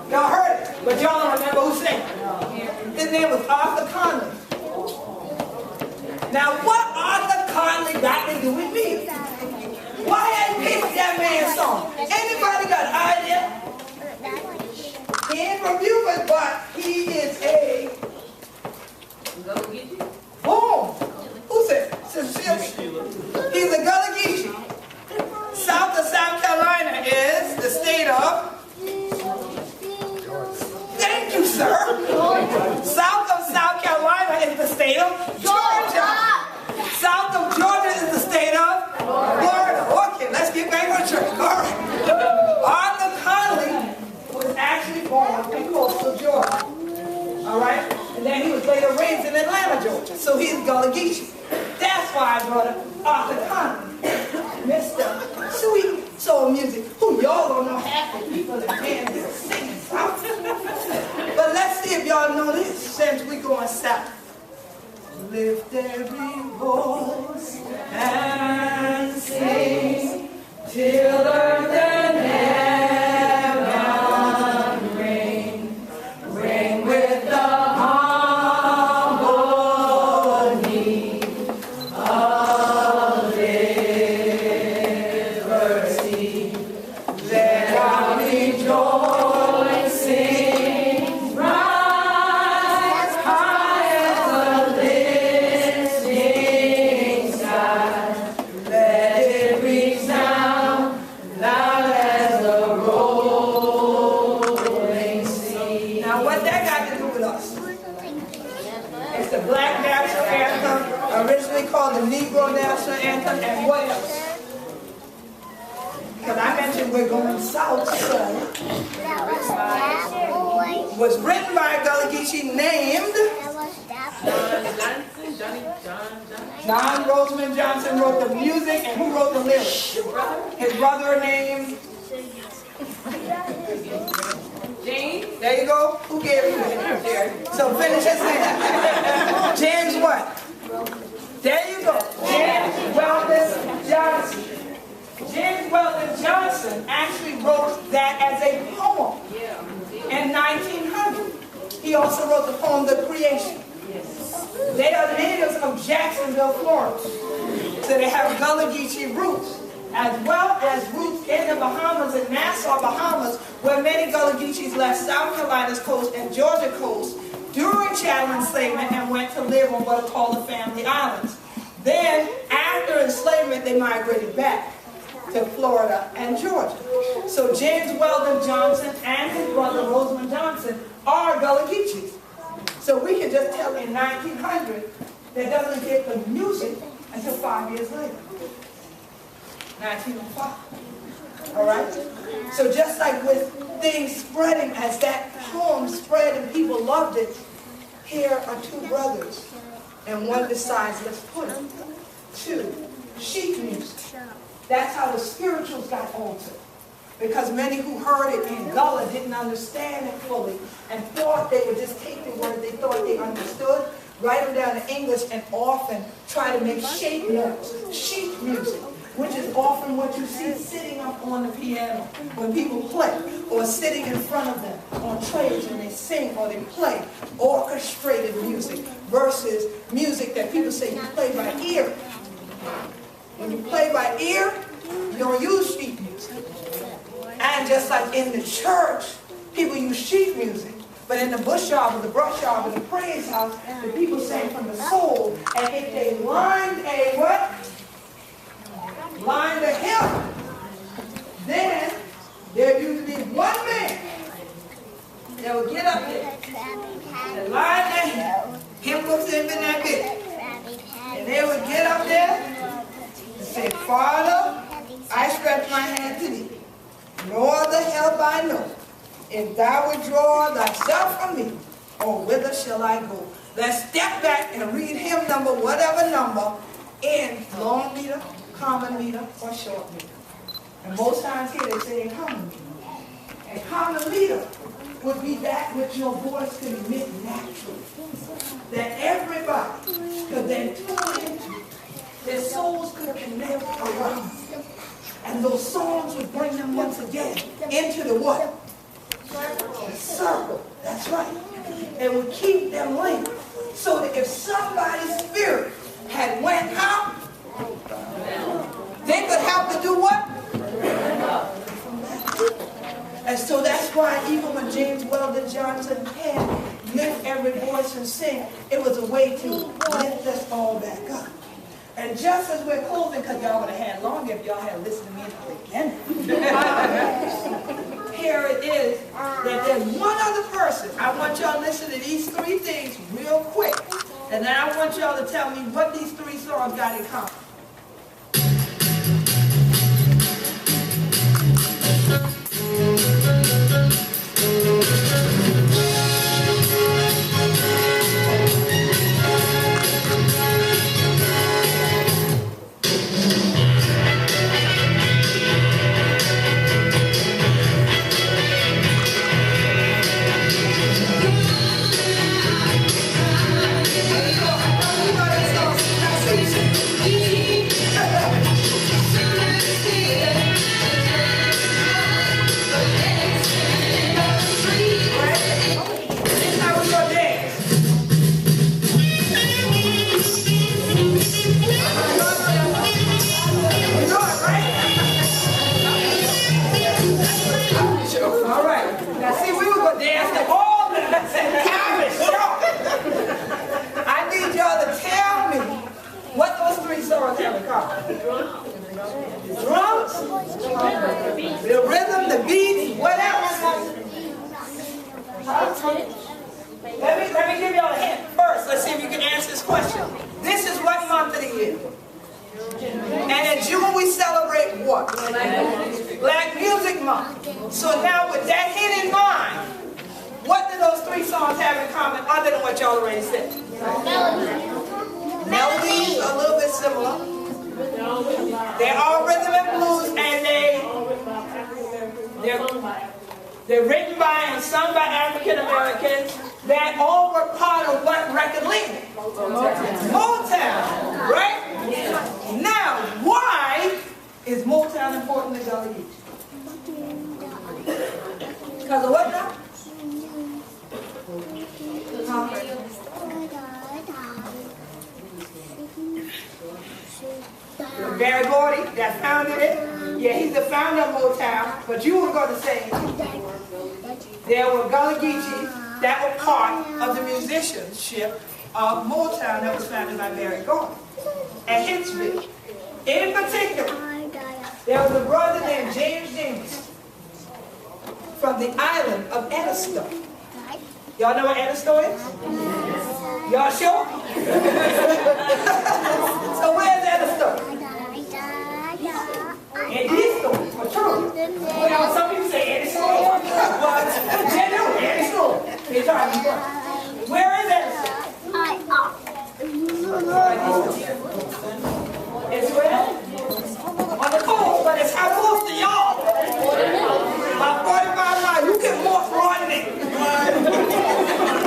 Y'all heard it, but y'all don't remember who sang it. His name was Arthur Conley. Now, what Arthur Conley got to do with me? Why I picked that man's song? Anybody got an idea? He ain't from Buford, but he is a... Boom! Who said? He's a Gullah Geechee. South of South Carolina is the state of... Thank you, sir. South of South Carolina is the state of Georgia. South of Georgia is the state of Florida. Okay, let's get back on track. All right. Arthur Conley was actually born in coastal Georgia. All right? And then he was later raised in Atlanta, Georgia. So he's Gullah Geechee. That's why I brought up Arthur Conley. Mr. Sweet Soul Music, who y'all don't know half the people in Kansas singing south. But let's see if y'all know this since we going south. Lift every voice and sing till earth and heaven ring, ring with the harmony of liberty. Let our rejoicing rise high as the listening sky. Let it resound loud as the rolling sea. Now, what that got to do with us? It's the Black National Anthem, originally called the Negro National Anthem, and what else? Because I mentioned we're going south, so was written by a Gullah Geechee named John Roseman Johnson wrote the music, and who wrote the lyrics? His brother named James. There you go. Who gave you that? There. So finish his name. James what? There you go. James Wellness Johnson. Johnson actually wrote that as a poem in 1900. He also wrote the poem, The Creation. They are natives of Jacksonville, Florida. So they have Gullah Geechee roots, as well as roots in the Bahamas, in Nassau, Bahamas, where many Gullah Geechees left South Carolina's coast and Georgia coast during chattel enslavement and went to live on what are called the Family Islands. Then, after enslavement, they migrated back to Florida and Georgia. So James Weldon Johnson and his brother Rosamond Johnson are Gullah Geechees. So we can just tell in 1900 they doesn't get the music until 5 years later, 1905. All right? So just like with things spreading, as that poem spread and people loved it, here are two brothers, and one decides, let's put it to sheet music. That's how the spirituals got altered. Because many who heard it in Gullah didn't understand it fully and thought they would just take the word they thought they understood, write them down in English, and often try to make sheet music, which is often what you see sitting up on the piano when people play, or sitting in front of them on trays and they sing or they play orchestrated music versus music that people say you play by ear. When you play by ear, you don't use sheet music. And just like in the church, people use sheet music, but in the bush yard or the brush yard or the praise house, the people sing from the soul. And if they lined a what? Lined a hymn, then there used to be one man that would get up there and line that hymn. Hymn books ain't been that big. And they would get up there and say, Father, I stretch my hand to thee. No other help I know. If thou withdraw thyself from me, or whither shall I go? Let's step back and read hymn number, whatever number, in long meter, common meter, or short meter. And most times here they say in common meter. And common meter would be that which your voice can emit naturally. That everybody could then tune into. Their souls could connect around. And those songs would bring them once again into the what? The circle. That's right. It would keep them linked. So that if somebody's spirit had went out, they could help to do what? And so that's why even when James Weldon Johnson can lift every voice and sing, it was a way to lift us all back up. And just as we're closing, because y'all would have had longer if y'all had listened to me at the beginning. Here it is, that there's one other person. I want y'all to listen to these three things real quick. And then I want y'all to tell me what these three songs got in common. The rhythm, the beat, what else? Let me give y'all a hint first. Let's see if you can answer this question. This is what month of the year? And in June we celebrate what? Black Music Month. So now with that hint in mind, what do those three songs have in common other than what y'all already said? Melodies are a little bit similar. They're all rhythm and blues, and they're written by and sung by African Americans that all were part of what record label? Motown, right? Now, why is Motown important to Gullah Geechee? Because of what now? Barry Gordy, that founded it. Yeah, he's the founder of Motown. But you were going to say there were Gullah Geechee that were part of the musicianship of Motown that was founded by Barry Gordy at Hitsville. In particular, there was a brother named James Jameson from the island of Edisto. Y'all know what Edisto is? Y'all sure? So where's Edisto? Edisto, for true. Well, some people say Edisto. But generally, Edisto. They try to be funny. Where is Edisto? It's where? On the coast, but it's how close to y'all? About 45 miles. You can walk run it.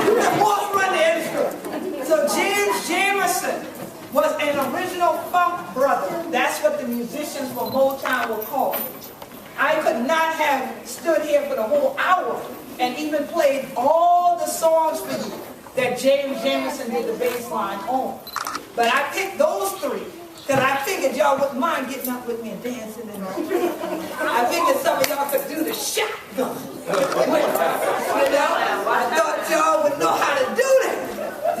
You can walk run the Edisto. So James Jameson was an original funk brother. That's what the musicians from Motown were called. I could not have stood here for the whole hour and even played all the songs for you that James Jameson did the bass line on. But I picked those three because I figured y'all wouldn't mind getting up with me and dancing and all. I figured some of y'all could do the shotgun. You know, I thought y'all would know how to do that.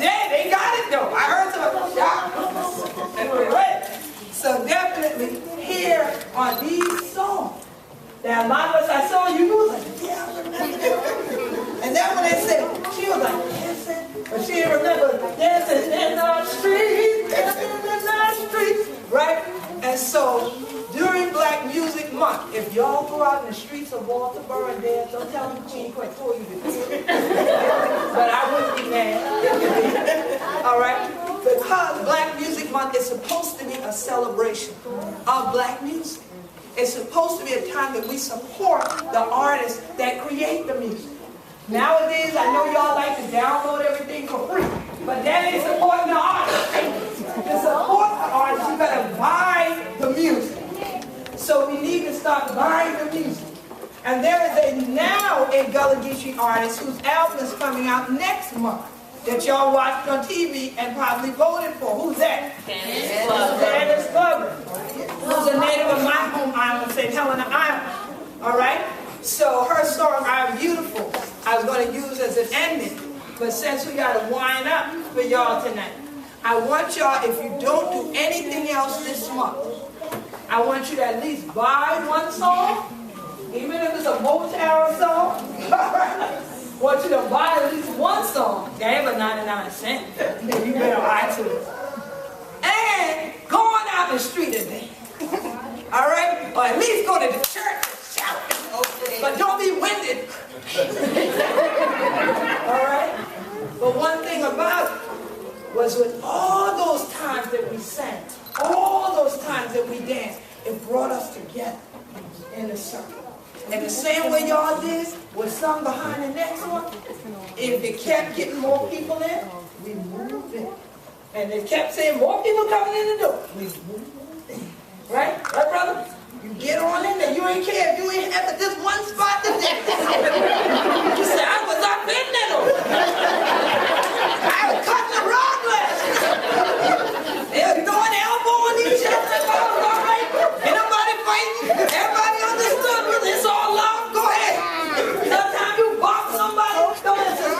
Yeah, they got it though. I heard some shotgun. And we're ready. So definitely here are these songs. Now a lot of us, I saw you was like, yeah, I remember that. And then when they said, she was like, dancing, but she didn't remember dancing in the streets, dancing in the streets, right? And so during Black Music Month, if y'all go out in the streets of Walterboro and dance, don't tell me Gene Quet told you to do it. But I wouldn't be mad. All right? Because Black Music Month is supposed to be a celebration of black music. It's supposed to be a time that we support the artists that create the music. Nowadays, I know y'all like to download everything for free, but that ain't supporting the artists. To support the artists, you gotta buy the music. So we need to start buying the music. And there is now a Gullah Geechee artist whose album is coming out next month that y'all watched on TV and probably voted for. Who's that? Candace Glover. Who's a native of my home island, St. Helena Island. All right? So her song, I'm Beautiful, I was going to use as an ending. But since we got to wind up for y'all tonight, I want y'all, if you don't do anything else this month, I want you to at least buy one song, even if it's a Motown song. I want you to buy at least one song. They have a 99cent. You better iTunes. And go on out the street today. All right? Or at least go to the church and shout. Okay. But don't be winded. All right? But one thing about it was with all those times that we sang, all those times that we danced, it brought us together in a circle. And the same way y'all did was sung behind the next one. If it kept getting more people in, we moved in. And they kept saying more people coming in the door. We moved in. Right? Right, brother? You get on in there. You ain't care if you ain't have this one spot to dance. You say, I was up in there. I was cutting the rod glasses. They were throwing the elbow on each other. All right? Ain't nobody fighting. Everybody understood. It's all love. Go ahead. Sometimes you bop somebody. Don't listen.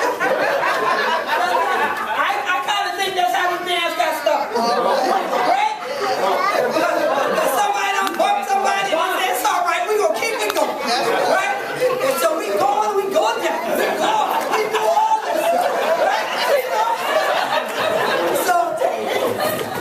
I kind of think that's how the dance got started. Right? Somebody done bumped somebody. It's all right. We're going to keep it going. Right? And so we go on, we go down. We go on. We do all this stuff. Right? So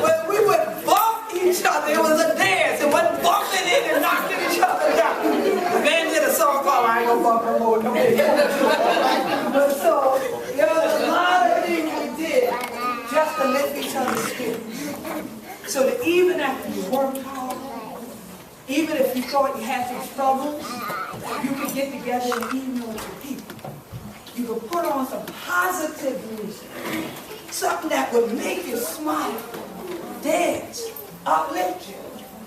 when we would bump each other, it was a dance. It wasn't bumping in and knocking each other down. The band did a song called I Ain't Gonna Bump No More. But so there was a lot of things we did just to lift each other's spirits. So that even after you worked hard, even if you thought you had some struggles, you could get together and email with your people. You could put on some positive music, something that would make you smile, dance, uplift you,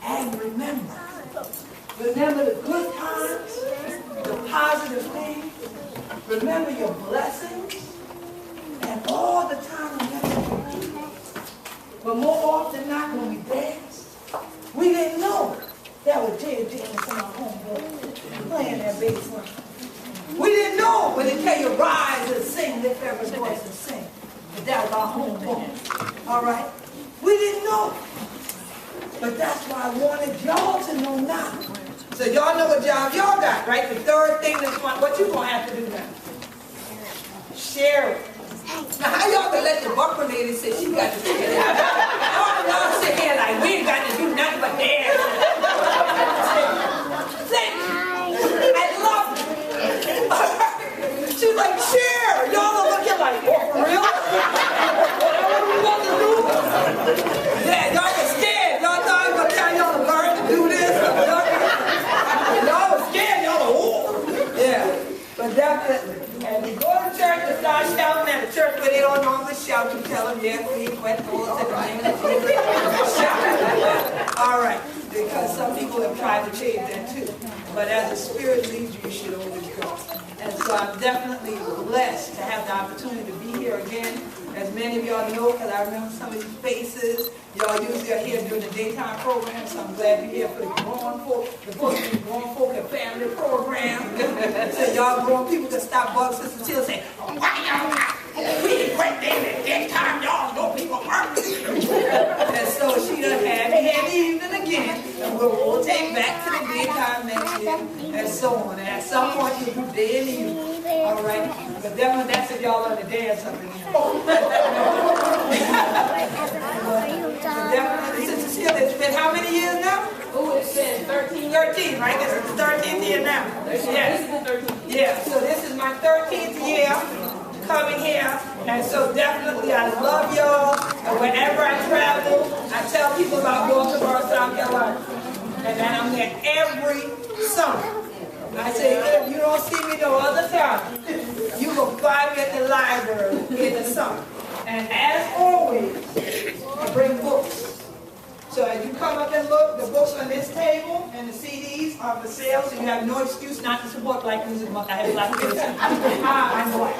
and remember. Remember the good times, the positive things, remember your blessings, and all the time remember. But more often than not, when we danced, we didn't know that was Jay Dickens from our homeboy playing that bass line. We didn't know when they tell you rise and sing, lift every voice and sing. But that was our homeboy. All right? We didn't know. But that's why I wanted y'all to know now. So y'all know what job y'all got, right? The third thing that's one, what you gonna have to do now? Share it. Now how y'all gonna let the buckle lady say she got to figure it out? Y'all sit here like we ain't got to do nothing but dance. Say, I love it. She's like, share. Y'all are looking like, oh, for real? What we want to do? Yeah, y'all were scared. Y'all thought I was gonna tell y'all to learn to do this. Y'all were scared. Y'all were, oh. Yeah, but definitely. And we go to church and start shouting at the church where they don't normally shout. You tell them, yeah, we Quet, shout. All right, because some people have tried to change that too. But as the Spirit leads you, you should always go. And so I'm definitely blessed to have the opportunity to be here again. As many of y'all know, because I remember some of these faces, y'all usually are here during the daytime program, so I'm glad you're here for the grown folk, the grown folk and family program. So y'all grown people can stop bugs, Sister Till say, oh, why y'all not? We ain't great day at daytime, y'all know people work. And so she done had me in the evening again, and we'll rotate back to the daytime next year, and so on. And at some point, you'll do day and evening. All right? But definitely that's if y'all learn to dance up in here. Definitely, Sister Sheila, it's been how many years now? Oh, it's been 13. 13, right? This is the 13th year now. Yes. Yeah, so this is my 13th year coming here. And so definitely I love y'all. And whenever I travel, I tell people about Baltimore, South Carolina. And then I'm there every summer. I say, if you don't see me no other time, you will find me at the library in the summer. And as always, I bring books. So as you come up and look, the books on this table and the CDs are for sale, so you have no excuse not to support Black Music Month. I have Black Music. I'm black.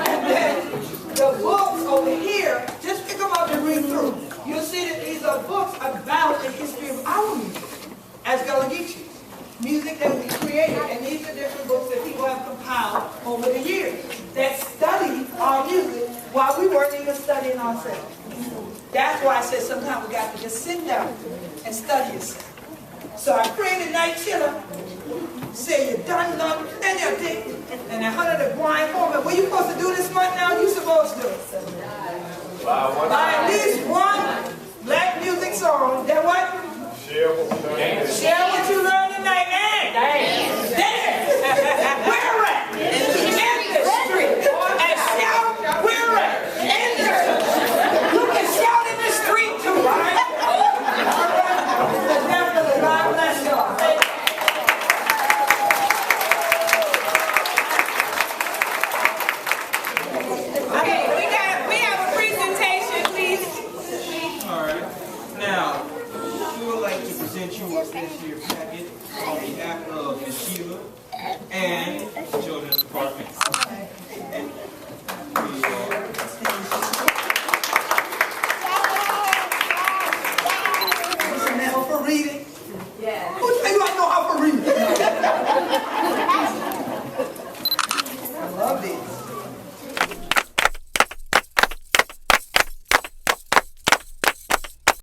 And then the books over here, just pick them up and read through. You'll see that these are books about the history of our music as Gullah Geechee. Music that we created, and these are different books that people have compiled over the years that study our music while we weren't even studying ourselves. That's why I said sometimes we got to just sit down and study yourself. So I created Nayshun, say you done love, and you did, and 100 of blind home. What you supposed to do this month now? You supposed to by at least one